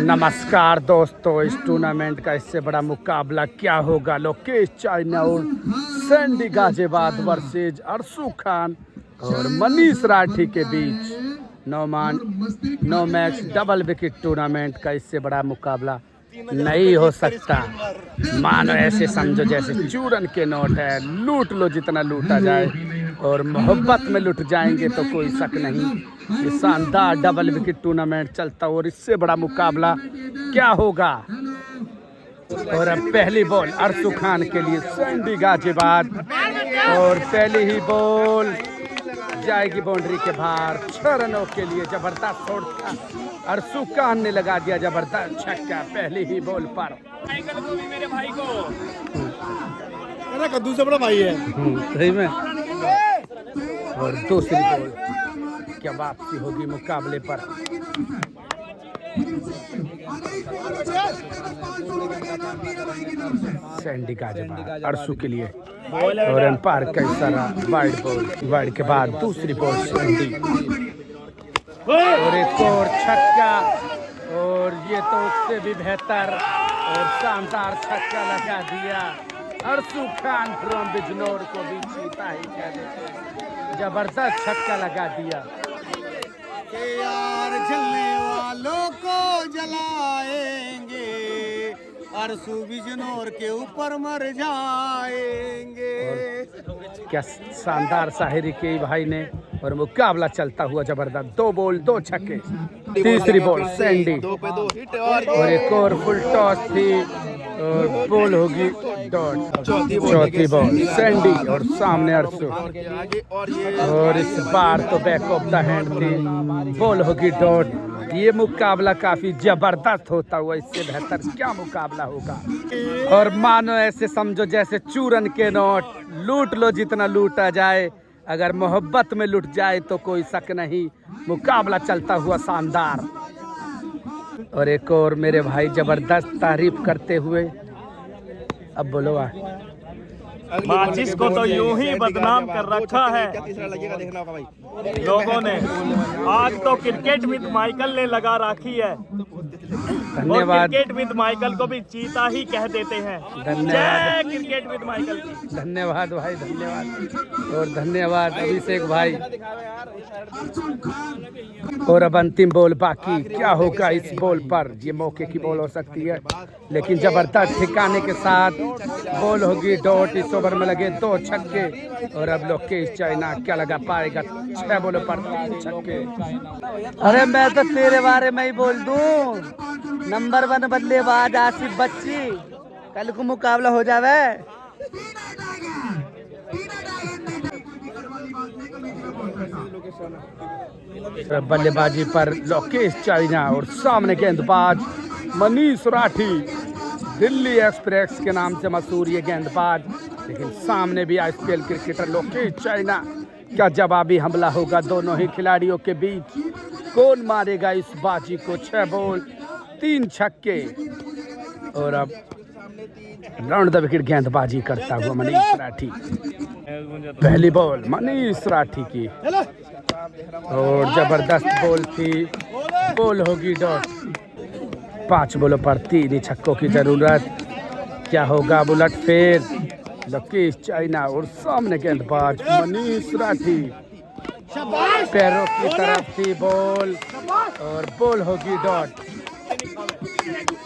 नमस्कार दोस्तों, इस टूर्नामेंट का इससे बड़ा मुकाबला क्या होगा? लोकेश चाइना और सैंडी गाजियाबाद वर्सेज अरसू खान और मनीष राठी के बीच no match double wicket tournament का इससे बड़ा मुकाबला नहीं हो सकता। मानो ऐसे समझो जैसे चूरन के नोट है, लूट लो जितना लूटा जाए और मोहब्बत में लुट जाएंगे तो कोई शक नहीं। ये शानदार डबल विकेट टूर्नामेंट चलता और इससे बड़ा मुकाबला क्या होगा। और अब पहली बॉल अरसू खान के लिए सैंडी गाजियाबाद और पहली ही बॉल जाएगी बाउंड्री के बाहर। 6 रनों के लिए जबरदस्त शॉट था, अरसू खान ने लगा दिया जबरदस्त छक्का पहली ही बॉल पर। मेरे भाई को कद्दू से बड़ा भाई है सही में। और दूसरी बॉल क्या वापसी होगी मुकाबले पर। सैंडी गाजियाबाद अरसू के लिए और एम्पायर का इशारा वाइड के बाद दूसरी बॉल सैंडी और एक और छक्का और ये तो उससे भी बेहतर और शानदार छक्का लगा दिया। अरसू खान फ्रॉम बिजनौर को भी चीता ही कह देते, जबरदस्त छक्का लगा दिया। यार जलने वालों को जलाएंगे, अरसू बिजनौर के ऊपर मर जाएंगे। क्या शानदार शायरी की भाई ने। और मुकाबला चलता हुआ जबरदस्त 2 बॉल 2 छक्के। तीसरी बॉल सैंडी और एक और फुल टॉस थी और बॉल होगी डॉट। चौथी बॉल सैंडी और सामने अरसू और इस बार तो बैक ऑफ द हैंड थी, बॉल होगी डॉट। ये मुकाबला काफी जबरदस्त होता हुआ, इससे बेहतर क्या मुकाबला होगा। और मानो ऐसे समझो जैसे चूरन के नोट, लूट लो जितना लूटा जाए, अगर मोहब्बत में लुट जाए तो कोई शक नहीं। मुकाबला चलता हुआ शानदार और एक और मेरे भाई जबरदस्त तारीफ करते हुए। अब बोलो माचिस को तो यूं ही बदनाम कर रखा है लोगों ने, आज तो क्रिकेट विद माइकल ने लगा रखी है। धन्यवाद। क्रिकेट विद माइकल को भी चीता ही कह देते हैं। धन्यवाद क्रिकेट विद माइकल की धन्यवाद भाई, धन्यवाद और धन्यवाद अभिषेक भाई। और अब अंतिम बॉल बाकी, क्या होगा इस बॉल पर? ये मौके की बॉल हो सकती है लेकिन जबरदस्त ठिकाने के साथ बॉल होगी डॉट। इस ओवर में लगे 2 छक्के और अब लोकेश चाइना क्या लगा पाएगा? 6 बॉलों पर 3 छक्के। अरे मैं तो तेरे बारे में ही बोल दूं, नंबर 1 बल्लेबाज आसिफ बच्ची, कल को मुकाबला हो जावे। बल्लेबाजी पर लोकेश चाइना और सामने गेंदबाज मनीष राठी, दिल्ली एक्सप्रेस के नाम से मशहूर ये गेंदबाज, लेकिन सामने भी आईपीएल क्रिकेटर लोकेश चाइना। क्या जवाबी हमला होगा दोनों ही खिलाड़ियों के बीच? कौन मारेगा इस बाजी को? 6 बॉल 3 छक्के और अब राउंड द विकेट गेंदबाजी करता हुआ मनीष राठी। पहली बॉल मनीष राठी की और जबरदस्त बॉल थी, बॉल होगी डॉट। 5 बॉलों पर 3 ही छक्कों की जरूरत। क्या होगा बुलट फेर? लोकेश चाइना और सामने गेंदबाज मनीष राठी, पैरों की तरफ थी बॉल और बॉल होगी डॉट।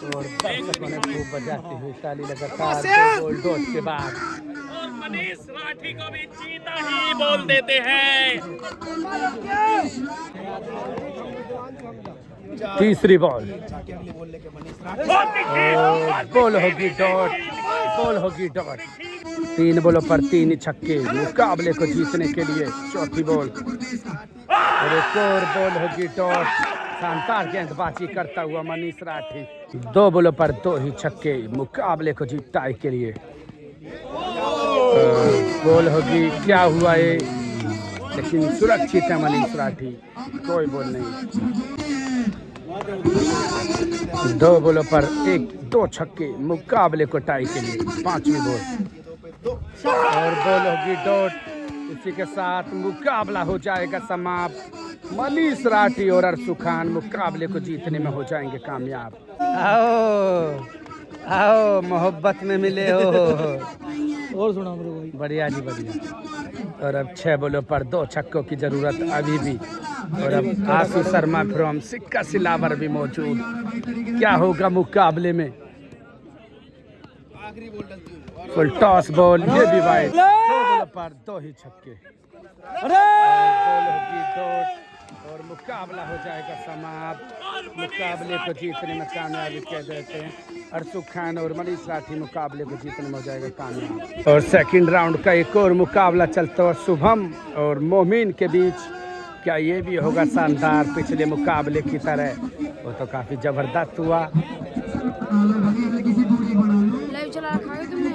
और दर्शकों ने खूब बजाती हुई ताली लगातार 2 बॉल डॉट के बाद। और मनीष राठी को भी चीता ही बोल देते हैं। तीसरी बॉल बॉल होगी डॉट, बॉल होगी डॉट। 3 बॉलों पर 3 ही छक्के मुकाबले को जीतने के लिए। चौथी बॉल और एक और बॉल होगी डॉट। शानदार गेंदबाजी करता हुआ मनीष राठी, 2 बॉलों पर 2 ही छक्के मुकाबले को जीताई के लिए। बॉल होगी, क्या हुआ ये? लेकिन सुरक्षित है मनीष राठी, कोई बॉल नहीं। 2 बॉलों पर 2 छक्के मुकाबले को टाई के लिए। 5वीं बॉल और बॉल होगी डॉट। इसी के साथ मुकाबला हो जाएगा समाप्त। मनीष राठी और अरसू खान मुकाबले को जीतने में हो जाएंगे कामयाब। आओ आओ मोहब्बत में मिले हो। और सुना मेरे भाई। बढ़िया जी बढ़िया। और अब 6 बॉलों पर 2 छक्कों की जरूरत अभी भी। और अब आशु शर्मा फ्रॉम सिक्का सिलावर भी मौजूद। क्या होगा मुकाबले में? फुल टॉस बॉल, ये भी वाइड। 2 बॉलों पर 2 ही छक्के। बॉल होगी डॉट और मुकाबला हो जाएगा समाप्त। मुकाबले को जीतने में कामयाबी कह देते हैं अरसू खान और मनीष राठी। मुकाबले को जीतने में हो जाएगा कामयाब। और सेकंड राउंड का एक और मुकाबला चलता हुआ शुभम और मोमिन के बीच। क्या ये भी होगा शानदार पिछले मुकाबले की तरह? वो तो काफी जबरदस्त हुआ। लाइव चला रखा है तुमने?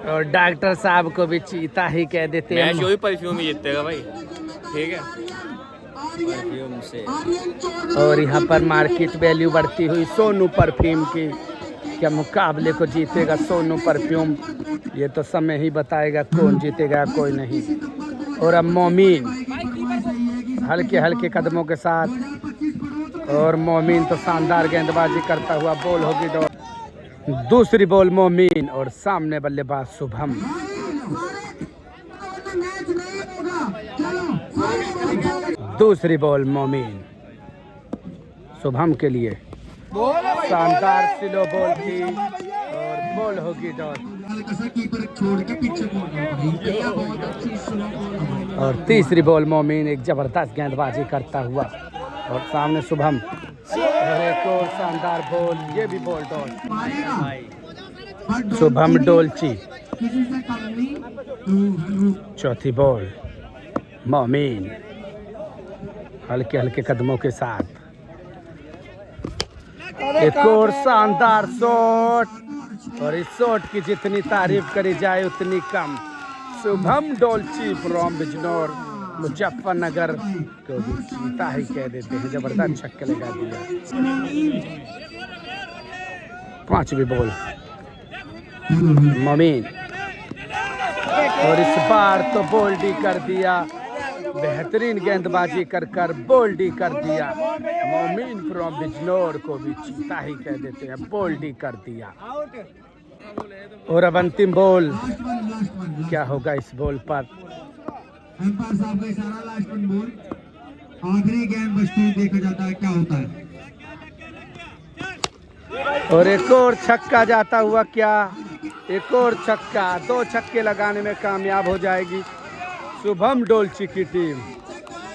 और डॉक्टर साहब को भी चीता ही कह देते हैं। मैच वही परफ्यूम ही जीतेगा भाई, ठीक है। परफ्यूम से। और यहाँ पर मार्केट वैल्यू बढ़ती हुई सोनू परफ्यूम की। क्या मुकाबले को जीतेगा सोनू परफ्यूम? ये तो समय ही बताएगा कौन जीतेगा कोई नहीं। और अब मोमिन हल्के हल्के कदमों के साथ। और मोमिन तो शानदार गेंदबाजी करता हुआ। बॉल होगी दो। दूसरी बॉल मोमिन और सामने बल्लेबाज शुभम। दूसरी बॉल मोमिन शुभम के लिए। शानदार स्लो बॉल थी और बॉल होगी डॉट। और तीसरी बॉल मोमिन एक जबरदस्त गेंदबाजी करता हुआ। और सामने शुभम और एक और शानदार बॉल, ये भी बॉल डॉट। शुभम डोलची। चौथी बॉल मोमिन हल्के हल्के कदमों के साथ। एक और शानदार शॉट और इस शॉट की जितनी तारीफ करी जाए उतनी कम। शुभम डोलची फ्रॉम बिजनौर मुजफ्फरनगर को भी चीता ही कह देते हैं। जबरदस्त छक्के लगा दिया। 5वीं बॉल मोमिन और इस बार तो बोल्डी कर दिया। बेहतरीन गेंदबाजी कर बोल्डी कर दिया। मोमिन फ्रॉम बिजनौर को भी चीता ही कह देते हैं। बोल्डी कर दिया। और अब अंतिम बॉल, क्या होगा इस बॉल पर? अंपायर साहब का इशारा, लास्ट वन बॉल। आखिरी गेंद बचती हुई देखा जाता है क्या होता है। और एक और छक्का जाता हुआ। क्या एक और छक्का? 2 छक्के लगाने में कामयाब हो जाएगी शुभम डोलची की टीम।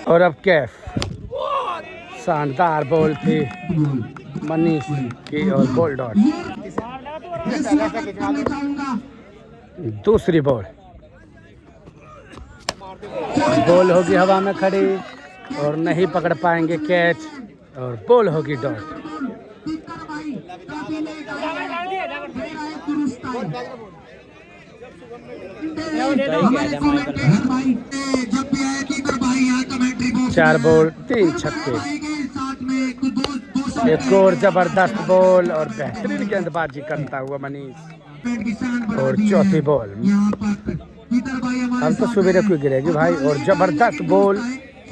और अब कैफ शानदार बॉल थी मनीष की और बॉल डॉट। दूसरी बॉल होगी हवा में खड़ी और नहीं पकड़ पाएंगे कैच और बॉल होगी डॉट। चार बॉल 3 छक्के। एक और जबरदस्त बॉल और बेहतरीन गेंदबाजी करता हुआ मनीष। और चौथी बॉल अब तो सवेरे को गिरेगी भाई। और जबरदस्त बॉल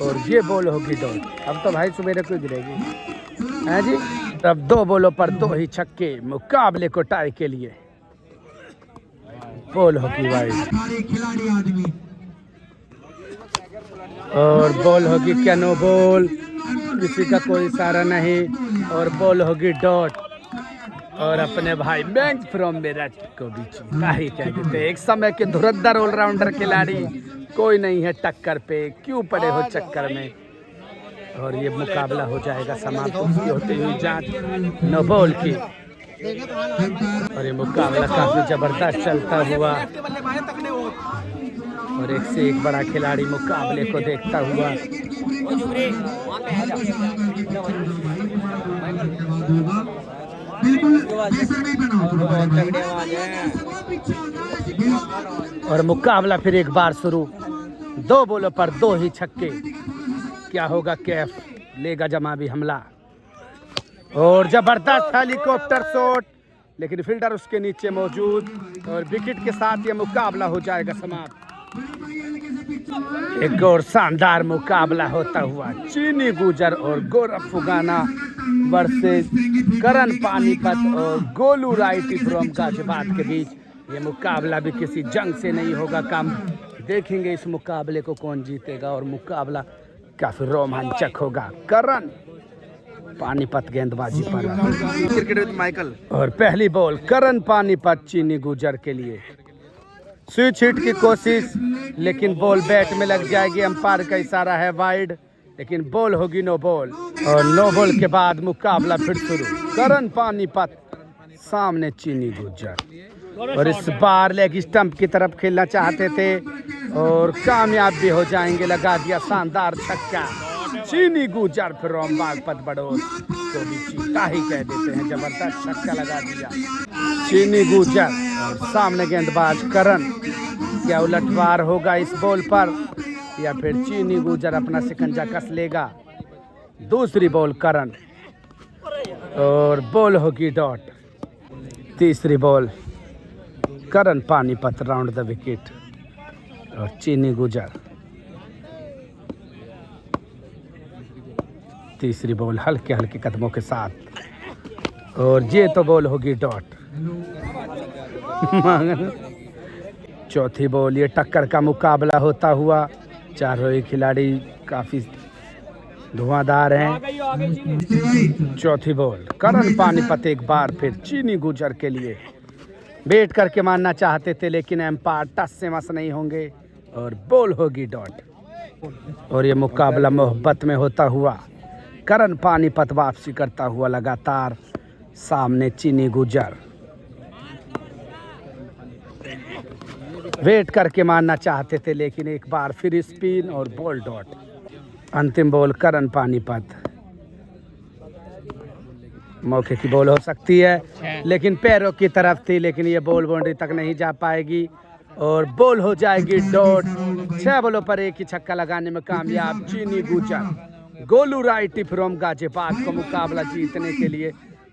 और ये बॉल होगी डॉट। अब तो भाई सवेरे को गिरेगी है जी। अब 2 बॉलों पर 2 ही छक्के मुकाबले को टाई के लिए। बॉल होगी भाई और बॉल होगी कैनो बॉल। किसी का कोई इशारा नहीं और बॉल होगी डॉट। और अपने भाई बैंक फ्रॉम मेरठ को भी चीता ही कह देते। एक समय के धुरंधर ऑलराउंडर खिलाड़ी कोई नहीं है टक्कर पे। क्यों पड़े हो चक्कर में? और ये मुकाबला हो जाएगा समाप्त होती हुई जांच 9 बॉल की। और ये मुकाबला काफी जबरदस्त चलता हुआ और एक से एक बड़ा खिलाड़ी मुकाबले को देखता हुआ। और मुकाबला फिर एक बार शुरू। 2 बॉलों पर 2 ही छक्के। क्या होगा? कैफ लेगा जमा भी हमला और जबरदस्त हेलीकॉप्टर शॉट लेकिन फील्डर उसके नीचे मौजूद और विकेट के साथ ये मुकाबला हो जाएगा समाप्त। एक और शानदार मुकाबला होता हुआ चीनी गुजर और गौरव फुगाना वर्सेस करण पानीपत और गोलू राइटी फ्रॉम गाजियाबाद के बीच। ये मुकाबला भी किसी जंग से नहीं होगा कम। देखेंगे इस मुकाबले को कौन जीतेगा और मुकाबला काफी रोमांचक होगा। करण पानीपत गेंदबाजी पर क्रिकेट विद माइकल और पहली बॉल करण पानीपत चीनी गुजर के लिए। स्विच हिट की कोशिश लेकिन बॉल बैट में लग जाएगी। अंपायर का इशारा है वाइड, लेकिन बॉल होगी नो बॉल और नो बॉल के बाद मुकाबला फिर शुरू। करण पानीपत सामने चीनी गुजर और इस बार लेग स्टंप की तरफ खेलना चाहते थे और कामयाब भी हो जाएंगे। लगा दिया शानदार छक्का। चीनी गुजर फिर बागपत बड़ोद तो भी चीता ही कह देते हैं, जबरदस्त छक्का लगा दिया चीनी गुजर और सामने गेंदबाज करण। क्या उलटवार होगा इस बॉल पर या फिर चीनी गुजर अपना शिकंजा कस लेगा? दूसरी बॉल करण और बॉल होगी डॉट। तीसरी ball Karan Panipat round the wicket और चीनी गुजर। तीसरी बॉल हल्के हल्के कदमों के साथ और ये तो बॉल होगी डॉट। चौथी बॉल ये टक्कर का मुकाबला होता हुआ। चारों ही खिलाड़ी काफी धुआंधार हैं। चौथी बॉल करण पानीपत एक बार फिर चीनी गुजर के लिए बैट करके मारना चाहते थे, लेकिन एम्पायर टस से मस नहीं होंगे और बॉल होगी डॉट। और ये मुकाबला मोहब्बत में होता हुआ करण पानीपत वापसी करता हुआ लगातार सामने चीनी गुजर। वेट करके मारना चाहते थे, लेकिन एक बार फिर स्पिन और बॉल डॉट। अंतिम बॉल करण पानीपत। मौके की बॉल हो सकती है लेकिन पैरों की तरफ थी, लेकिन ये बॉल बाउंड्री तक नहीं जा पाएगी और बॉल हो जाएगी डॉट। 6 बॉलों पर एक ही छक्का लगाने में कामयाब चीनी गुजर। गोलू राइटी फ्रॉम गाजियाबाद को मुकाबला जीतने के लिए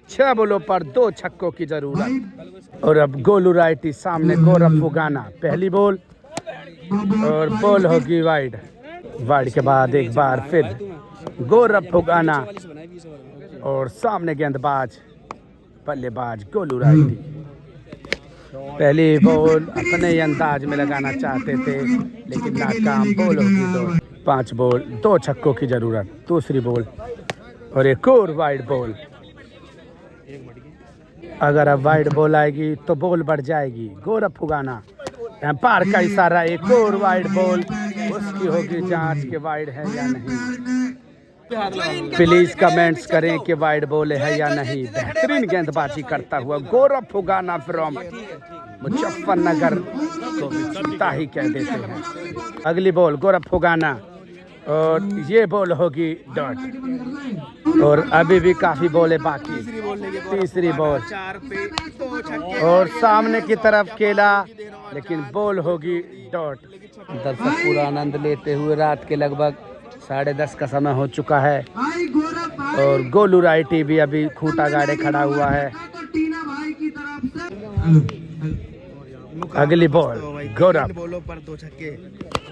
6 बॉलों पर 2 छक्कों की जरूरत। और अब गोलू राइटी सामने गौरव फुगाना। पहली बॉल और बॉल होगी वाइड। वाइड के बाद एक बार फिर गौरव फुगाना और सामने गेंदबाज बल्लेबाज गोलू राइटी। पहली बॉल अपने ही अंदाज में लगाना चाहते थे, लेकिन नाकाम। बॉल होगी दो। 5 बॉल 2 छक्कों की जरूरत। दूसरी बॉल और एक और वाइड बॉल। अगर अब वाइड बॉल आएगी तो बॉल बढ़ जाएगी। गौरव फुगाना एम्पायर का इशारा। एक और वाइड बॉल, उसकी होगी जांच के वाइड है या नहीं। प्लीज कमेंट्स करें कि वाइड बॉल है या नहीं। बेहतरीन गेंदबाजी करता हुआ गौरव फुगाना फ्रॉम मुजफ्फरनगर को भी चीता ही कह देते हैं। अगली बॉल गौरव फुगाना और ये बॉल होगी डॉट। और अभी भी काफी बॉलें बाकी। तीसरी बॉल और सामने की तरफ खेला, लेकिन बॉल होगी डॉट। दर्शक पूरा आनंद लेते हुए रात के लगभग 10:30 का समय हो चुका है और गोलू राइटी भी अभी खूंटा गाड़े खड़ा हुआ है। अगली बॉल गौरव पर 2 छक्के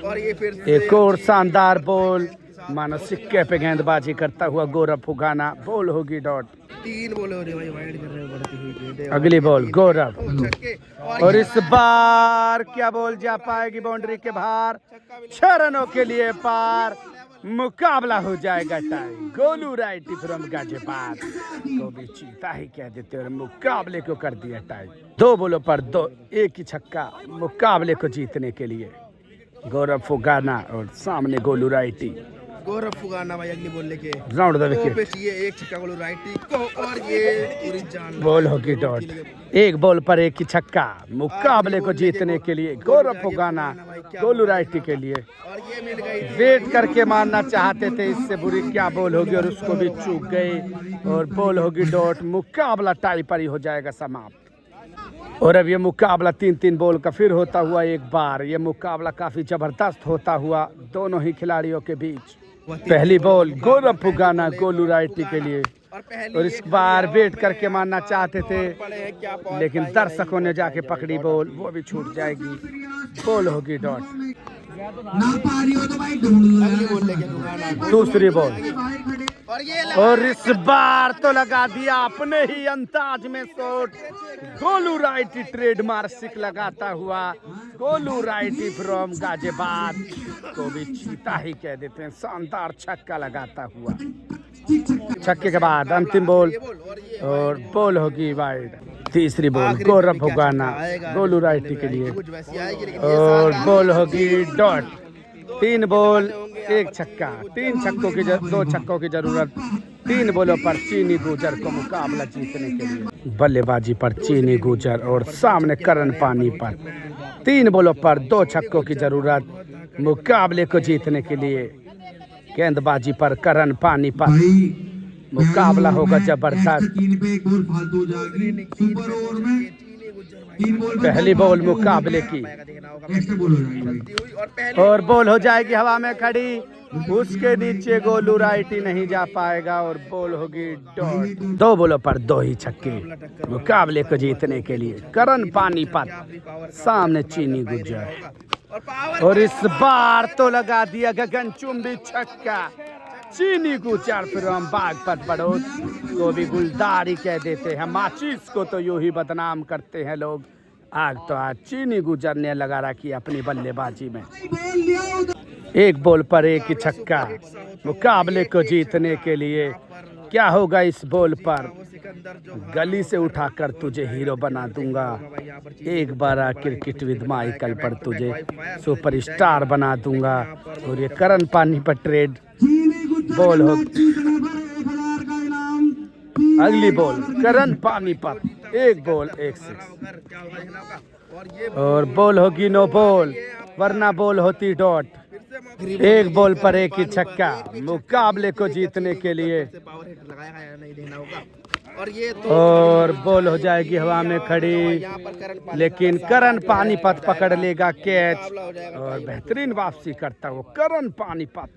और ये फिर एक और शानदार बॉल। मानो सिक्के पे गेंदबाजी करता हुआ गौरव फुगाना। बॉल होगी डॉट। 3 बॉल हो रही भाई, वाइड कर रहे हो बढ़ती हुई। अगली बॉल गौरव और इस बार क्या बॉल जा पाएगी बाउंड्री के बाहर। 6 रनों के लिए पार। मुकाबला हो जाएगा tie. Golu righty from Ghaziabad को भी चीता ही कह देते और मुकाबले को कर दिया टाई। 2 बॉलों पर 2 एक ही छक्का मुकाबले को जीतने के लिए। गौरव फुगाना और सामने गोलू राइटी। गौरव फुगाना भाई अगली बॉल लेके राउंड द विकेट। ये एक छक्का गोलू राइटी को और ये पूरी जान। बॉल होगी डॉट। एक बॉल पर एक ही छक्का मुकाबले को जीतने के लिए। गौरव फुगाना गोलू राइटी के लिए और ये मिल गई। वेट करके मारना चाहते थे, इससे बुरी क्या बॉल होगी और उसको भी चूक गई और बॉल होगी डॉट। मुकाबला टाई पर ही हो जाएगा समाप्त। और अब ये मुकाबला 3-3 बॉल का फिर होता हुआ एक बार। ये मुकाबला काफी जबरदस्त होता हुआ दोनों ही खिलाड़ियों के बीच। पहली बॉल गौरव फुगाना गोलू राइटी के लिए और इस बार वेट करके मारना चाहते थे, क्या लेकिन दर्शकों ने जाके पकड़ी बॉल, वो भी छूट जाएगी। बॉल होगी डॉट। ना पा रही हो तो भाई ढूंढ लो। दूसरी बॉल और ये और इस बार तो लगा दिया अपने ही अंदाज में शॉट। गोलू राइटी ट्रेडमार्क सिक लगाता हुआ, गोलू राइटी फ्रॉम गाजियाबाद को भी चीता ही कह देते हैं। शानदार छक्का लगाता हुआ, छक्के के बाद अंतिम बॉल और बॉल होगी वाइड। तीसरी बॉल गौरव भुगाना गोलू राइटी के लिए और बॉल होगी डॉट। 3 बॉल 1 छक्का, 3 छक्कों की 2 छक्कों की जरूरत। 3 बॉलों पर चीनी गुजर को मुकाबला जीतने के लिए। बल्लेबाजी पर चीनी गुजर और सामने करण पानीपत। 3 बॉलों पर 2 छक्कों की जरूरत मुकाबले को जीतने के लिए। गेंदबाजी पर करण पानीपत। मुकाबला होगा जबरदस्त। 3 पे 1 बॉल फालतू जाएगी। सुपर ओवर में 3 बॉल पहली बॉल मुकाबले की एक्स्ट्रा बॉल हो जाएगी और बॉल हो जाएगी हवा में खड़ी। उसके नीचे गोलू राइटी नहीं जा पाएगा और बॉल होगी डॉट। 2 बॉलों पर 2 ही छक्के मुकाबले को जीतने के लिए। करण पानीपत सामने चीनी गुजर और इस बार तो लगा दिया गगनचुंबी छक्का। चीनी गुजर फ्रॉम बागपत बड़ौद को भी गुलदारी कह देते हैं। माचिस को तो यूं ही बदनाम करते हैं लोग। आग तो आज चीनी गुजर ने लगा रखी अपनी बल्लेबाजी में। 1 बॉल पर 1 ही छक्का मुकाबले को जीतने के लिए। क्या होगा इस बॉल पर? गली से उठाकर तुझे हीरो बना दूंगा। एक बार क्रिकेट विद माइकल पर तुझे सुपरस्टार बना दूंगा। और ये करण पानीपत ट्रेड बॉल हो। अगली बॉल करण पानीपत 1 बॉल 1 6 और बॉल होगी नो बॉल, वरना बॉल होती डॉट। 1 बॉल पर 1 ही छक्का मुकाबले को जीतने के लिए। और बॉल हो जाएगी हवा में खड़ी, लेकिन करण पानीपत पकड़ लेगा कैच और बेहतरीन वापसी करता वो करण पानीपत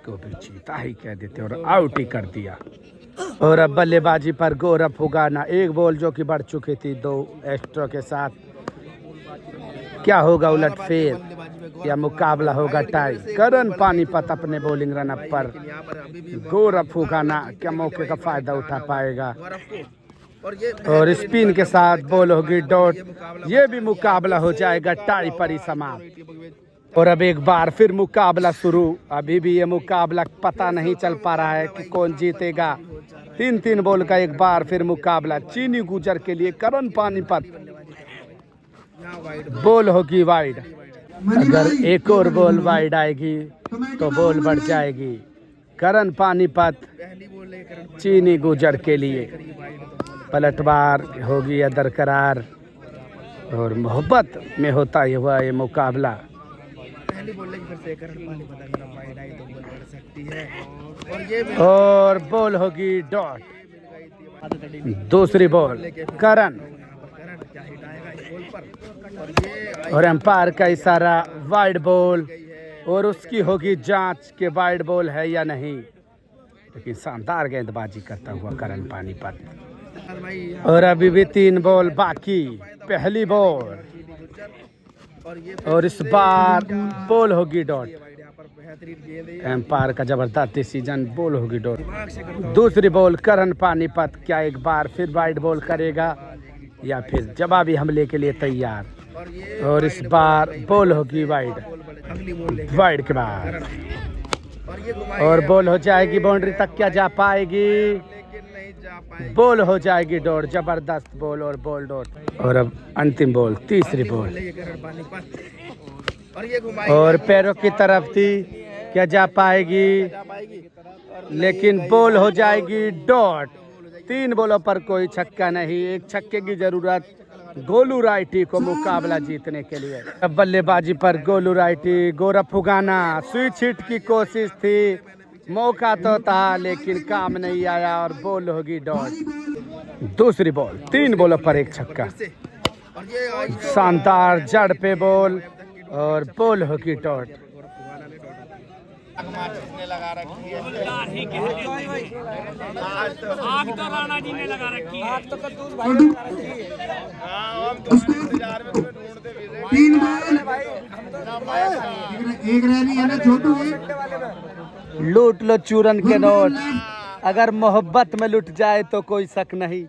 को भी चीता ही कह देते और आउट ही कर दिया। और अब बल्लेबाजी पर गौरव भुगाना। 1 बॉल जो कि बढ़ चुकी थी 2 एक्स्ट्रा के साथ। क्या होगा उलटफेर या मुकाबला होगा टाई? करण पानीपत अपने बॉलिंग रनअप पर, गौरव भुगाना क्या मौके का फायदा उठा पाएगा? और स्पिन के साथ बॉल होगी डॉट। ये भी मुकाबला हो जाएगा टाई पर ही समाप्त। और अब एक बार फिर मुकाबला शुरू। अभी भी ये मुकाबला पता नहीं चल पा रहा है कि कौन जीतेगा। 3 बॉल का एक बार फिर मुकाबला चीनी गुजर के लिए करण पानीपत। बॉल होगी वाइड। अगर एक और बॉल वाइड आएगी तो बॉल बढ़ जाएगी। करण पानीपत चीनी गुजर के लिए। पलटवार होगी या दरकरार और मोहब्बत में होता हुआ ये मुकाबला। और बॉल होगी डॉट। दूसरी बॉल करण और एम्पायर का इशारा वाइड बॉल और उसकी होगी जांच के वाइड बॉल है या नहीं। लेकिन शानदार गेंदबाजी करता हुआ करण पानीपत। और अभी भी 3 बॉल बाकी। पहली बॉल और इस बार बॉल होगी डॉट। एम्पायर का जबरदस्त डिसीजन, बॉल होगी डॉट। दूसरी बॉल करण पानीपत क्या एक बार फिर वाइड बॉल करेगा या फिर जवाबी हमले के लिए तैयार? और इस बार बॉल होगी वाइड के बाद और बॉल हो जाएगी बाउंड्री तक। क्या जा पाएगी? बॉल हो जाएगी डॉट। जबरदस्त बॉल और बॉल डॉट। और अब अंतिम बॉल, तीसरी बॉल और पैरों की तरफ थी, क्या जा पाएगी? लेकिन बॉल हो जाएगी डॉट। 3 बॉलों पर कोई छक्का नहीं। एक छक्के की जरूरत गोलू राइटी को मुकाबला जीतने के लिए। अब बल्लेबाजी पर गोलू राइटी। गौरव भुगाना स्विच हिट की कोशिश थी, मौका तो था लेकिन काम नहीं आया और बॉल होगी डॉट। दूसरी बॉल 3 बॉलों पर 1 छक्का। शानदार जड़ पे बॉल और बॉल होगी डॉट। ने लगा रखी है। गुलदार ही कहते हैं। आग तो राणा जी ने लगा रखी है। इंतजार में तुम्हें ढूंढते भी रहे। 3 बॉल, एक रैली है ना छोटू। लूट लो चूरन के नोट, अगर मोहब्बत में लुट जाए तो कोई शक नहीं।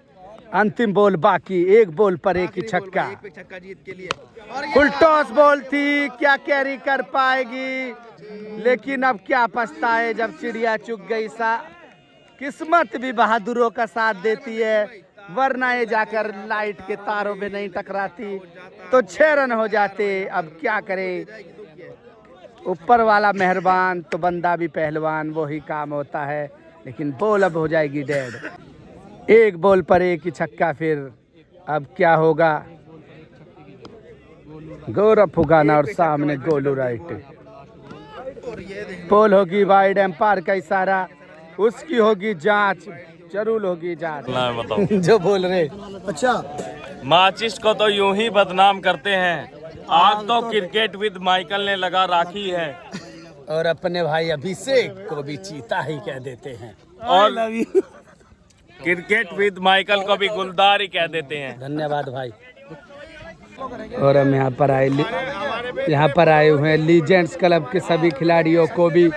अंतिम बॉल बाकी, एक बॉल पर एक ही छक्का। एक पे छक्का जीत के लिए। फुल टॉस बॉल थी, क्या कैरी कर पाएगी, लेकिन अब क्या पछताए जब चिड़िया चुग गई। सा किस्मत भी बहादुरों का साथ देती है, वरना ये जाकर लाइट के तारों में नहीं टकराती तो 6 रन हो जाते। अब क्या करे, ऊपर वाला मेहरबान तो बंदा भी पहलवान, वही काम होता है। लेकिन बॉल अब हो जाएगी डेड, एक बॉल पर एक ही छक्का। फिर अब क्या होगा, गौरव फुगाना और सामने गोलू राइट। बॉल होगी वाइड, एम्पायर का इशारा, उसकी होगी जांच, जरूर होगी जांच। जो बोल रहे अच्छा, माचिस को तो यूं ही बदनाम करते हैं, आग तो क्रिकेट विद माइकल ने लगा रखी है। और अपने भाई अभिषेक को भी चीता ही कह देते हैं। और क्रिकेट विद माइकल को भी गुलदार ही कह देते हैं। धन्यवाद भाई। और हम यहाँ पर आए हुए हैं लीजेंड्स क्लब के सभी खिलाड़ियों को भी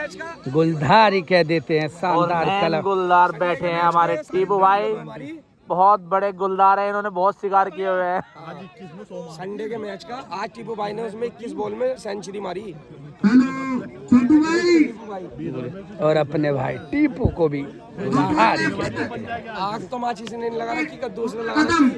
गुलदार ही कह देते हैं। शानदार क्लब गुलदार बैठे हैं हमारे टीपू भाई, बहुत बड़े गुलदार हैं, इन्होंने बहुत शिकार किए हुए हैं। संडे के मैच का आज टीपू भाई ने उसमें 21 बॉल में सेंचुरी मारी। हेलो छोटू भाई, और अपने भाई टीपू को भी गुलदार ही कह देते हैं। आग तो माची से नहीं लगा रखी, दूसरे लगा रखी।